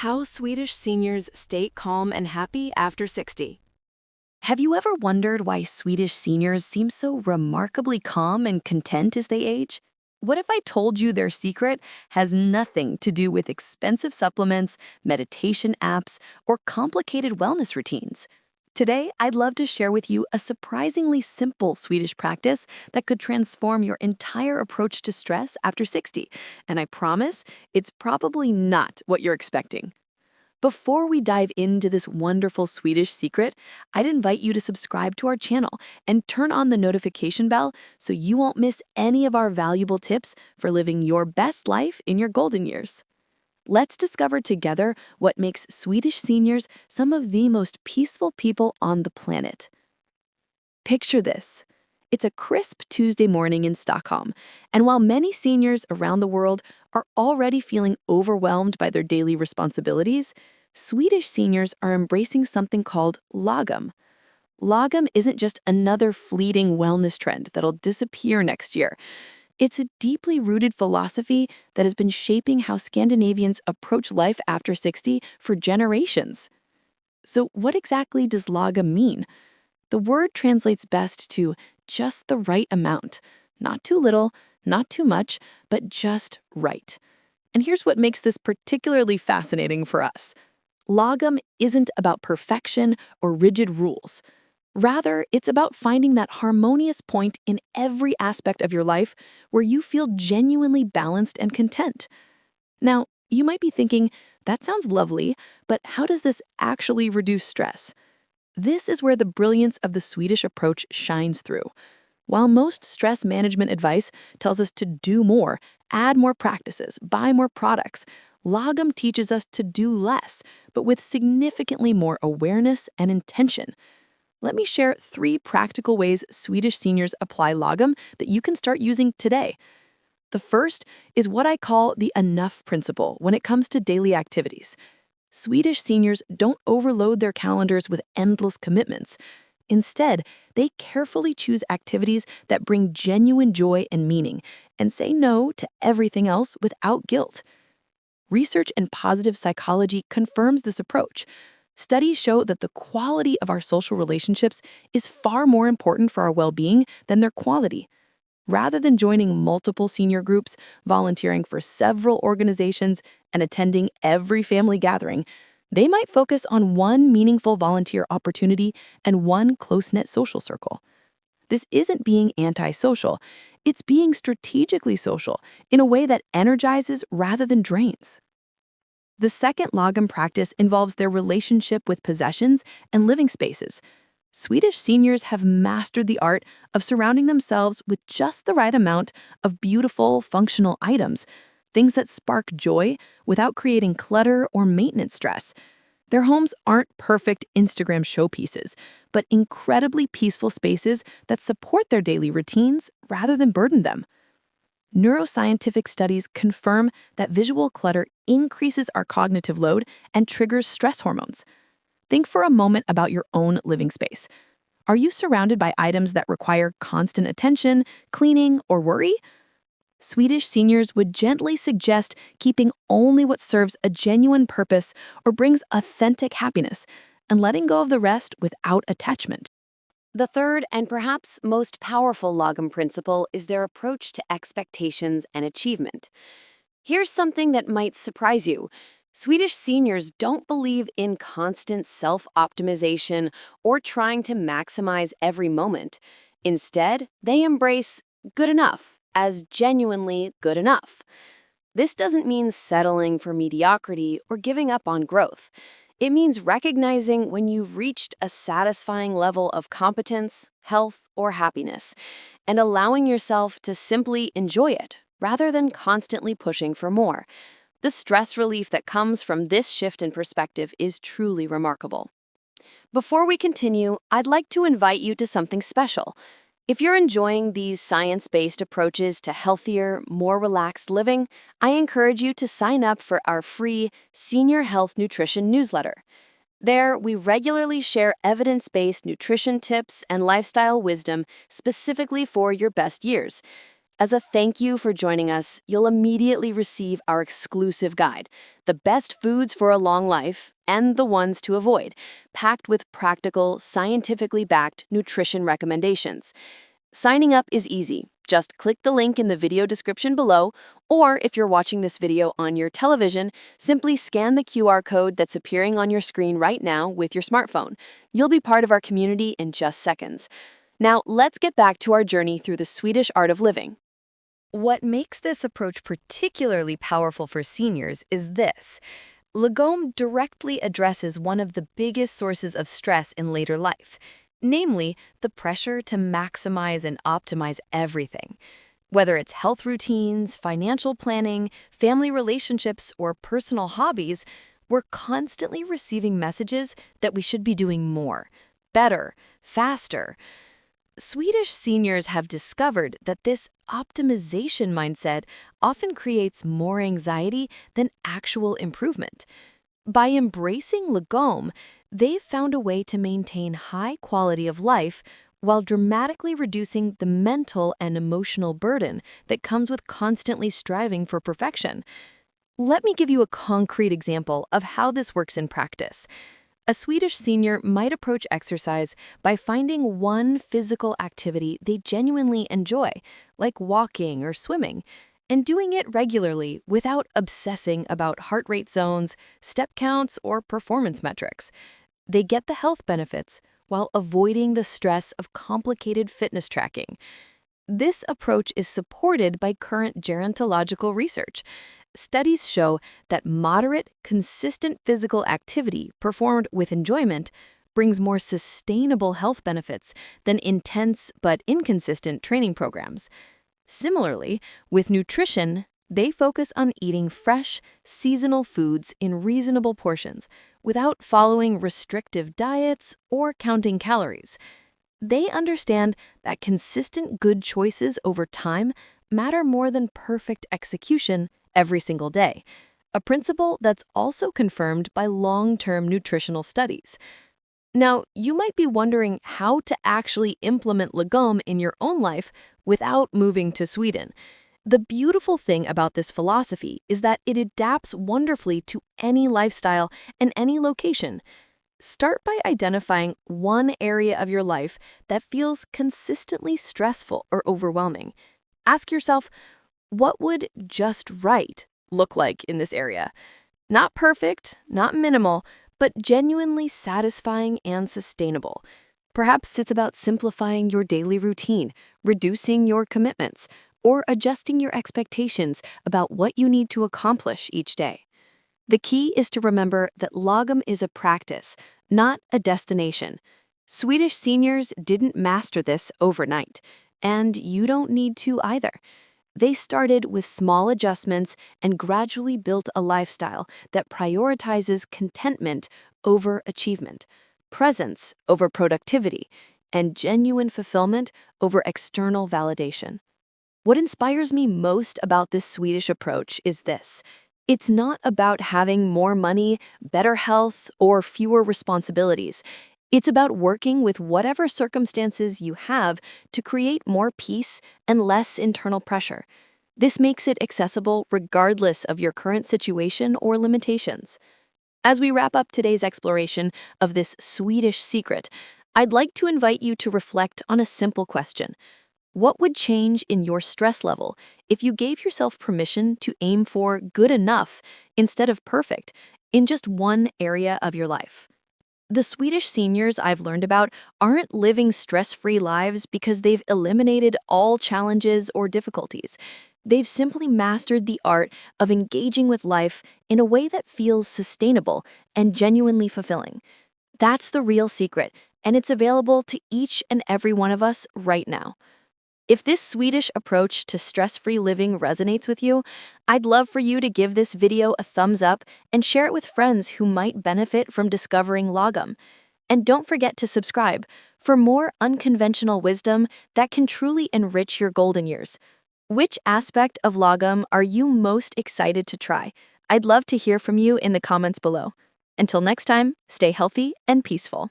How Swedish seniors stay calm and happy after 60. Have you ever wondered why Swedish seniors seem so remarkably calm and content as they age? What if I told you their secret has nothing to do with expensive supplements, meditation apps, or complicated wellness routines? Today, I'd love to share with you a surprisingly simple Swedish practice that could transform your entire approach to stress after 60. And I promise, it's probably not what you're expecting. Before we dive into this wonderful Swedish secret, I'd invite you to subscribe to our channel and turn on the notification bell so you won't miss any of our valuable tips for living your best life in your golden years. Let's discover together what makes Swedish seniors some of the most peaceful people on the planet. Picture this. It's a crisp Tuesday morning in Stockholm, and while many seniors around the world are already feeling overwhelmed by their daily responsibilities, Swedish seniors are embracing something called Lagom. Lagom isn't just another fleeting wellness trend that'll disappear next year. It's a deeply rooted philosophy that has been shaping how Scandinavians approach life after 60 for generations. So what exactly does Lagom mean? The word translates best to just the right amount. Not too little, not too much, but just right. And here's what makes this particularly fascinating for us. Lagom isn't about perfection or rigid rules. Rather, it's about finding that harmonious point in every aspect of your life where you feel genuinely balanced and content. Now, you might be thinking, that sounds lovely, but how does this actually reduce stress? This is where the brilliance of the Swedish approach shines through. While most stress management advice tells us to do more, add more practices, buy more products, Lagom teaches us to do less, but with significantly more awareness and intention. Let me share 3 practical ways Swedish seniors apply Lagom that you can start using today. The first is what I call the enough principle when it comes to daily activities. Swedish seniors don't overload their calendars with endless commitments. Instead, they carefully choose activities that bring genuine joy and meaning and say no to everything else without guilt. Research in positive psychology confirms this approach. Studies show that the quality of our social relationships is far more important for our well-being than their quality. Rather than joining multiple senior groups, volunteering for several organizations, and attending every family gathering, they might focus on one meaningful volunteer opportunity and one close-knit social circle. This isn't being antisocial, it's being strategically social in a way that energizes rather than drains. The second Lagom practice involves their relationship with possessions and living spaces. Swedish seniors have mastered the art of surrounding themselves with just the right amount of beautiful, functional items, things that spark joy without creating clutter or maintenance stress. Their homes aren't perfect Instagram showpieces, but incredibly peaceful spaces that support their daily routines rather than burden them. Neuroscientific studies confirm that visual clutter increases our cognitive load and triggers stress hormones. Think for a moment about your own living space. Are you surrounded by items that require constant attention, cleaning, or worry? Swedish seniors would gently suggest keeping only what serves a genuine purpose or brings authentic happiness, and letting go of the rest without attachment. The third and perhaps most powerful Lagom principle is their approach to expectations and achievement. Here's something that might surprise you. Swedish seniors don't believe in constant self-optimization or trying to maximize every moment. Instead, they embrace good enough as genuinely good enough. This doesn't mean settling for mediocrity or giving up on growth. It means recognizing when you've reached a satisfying level of competence, health, or happiness, and allowing yourself to simply enjoy it rather than constantly pushing for more. The stress relief that comes from this shift in perspective is truly remarkable. Before we continue, I'd like to invite you to something special. If you're enjoying these science-based approaches to healthier, more relaxed living, I encourage you to sign up for our free Senior Health Nutrition newsletter. There, we regularly share evidence-based nutrition tips and lifestyle wisdom specifically for your best years. As a thank you for joining us, you'll immediately receive our exclusive guide, The Best Foods for a Long Life and the Ones to Avoid, packed with practical, scientifically backed nutrition recommendations. Signing up is easy. Just click the link in the video description below, or if you're watching this video on your television, simply scan the QR code that's appearing on your screen right now with your smartphone. You'll be part of our community in just seconds. Now, let's get back to our journey through the Swedish art of living. What makes this approach particularly powerful for seniors is this. Lagom directly addresses one of the biggest sources of stress in later life, namely the pressure to maximize and optimize everything. Whether it's health routines, financial planning, family relationships, or personal hobbies, we're constantly receiving messages that we should be doing more, better, faster. Swedish seniors have discovered that this optimization mindset often creates more anxiety than actual improvement. By embracing Lagom, they've found a way to maintain high quality of life while dramatically reducing the mental and emotional burden that comes with constantly striving for perfection. Let me give you a concrete example of how this works in practice. A Swedish senior might approach exercise by finding one physical activity they genuinely enjoy, like walking or swimming, and doing it regularly without obsessing about heart rate zones, step counts, or performance metrics. They get the health benefits while avoiding the stress of complicated fitness tracking. This approach is supported by current gerontological research. Studies show that moderate, consistent physical activity performed with enjoyment brings more sustainable health benefits than intense but inconsistent training programs. Similarly, with nutrition, they focus on eating fresh, seasonal foods in reasonable portions without following restrictive diets or counting calories. They understand that consistent good choices over time matter more than perfect execution every single day, a principle that's also confirmed by long-term nutritional studies. Now, you might be wondering how to actually implement Lagom in your own life without moving to Sweden. The beautiful thing about this philosophy is that it adapts wonderfully to any lifestyle and any location. Start by identifying one area of your life that feels consistently stressful or overwhelming. Ask yourself, what would just right look like in this area? Not perfect, not minimal, but genuinely satisfying and sustainable. Perhaps it's about simplifying your daily routine, reducing your commitments, or adjusting your expectations about what you need to accomplish each day. The key is to remember that Lagom is a practice, not a destination. Swedish seniors didn't master this overnight, and you don't need to either. They started with small adjustments and gradually built a lifestyle that prioritizes contentment over achievement, presence over productivity, and genuine fulfillment over external validation. What inspires me most about this Swedish approach is this. It's not about having more money, better health, or fewer responsibilities. It's about working with whatever circumstances you have to create more peace and less internal pressure. This makes it accessible regardless of your current situation or limitations. As we wrap up today's exploration of this Swedish secret, I'd like to invite you to reflect on a simple question. What would change in your stress level if you gave yourself permission to aim for good enough instead of perfect in just one area of your life? The Swedish seniors I've learned about aren't living stress-free lives because they've eliminated all challenges or difficulties. They've simply mastered the art of engaging with life in a way that feels sustainable and genuinely fulfilling. That's the real secret, and it's available to each and every one of us right now. If this Swedish approach to stress-free living resonates with you, I'd love for you to give this video a thumbs up and share it with friends who might benefit from discovering Lagom. And don't forget to subscribe for more unconventional wisdom that can truly enrich your golden years. Which aspect of Lagom are you most excited to try? I'd love to hear from you in the comments below. Until next time, stay healthy and peaceful.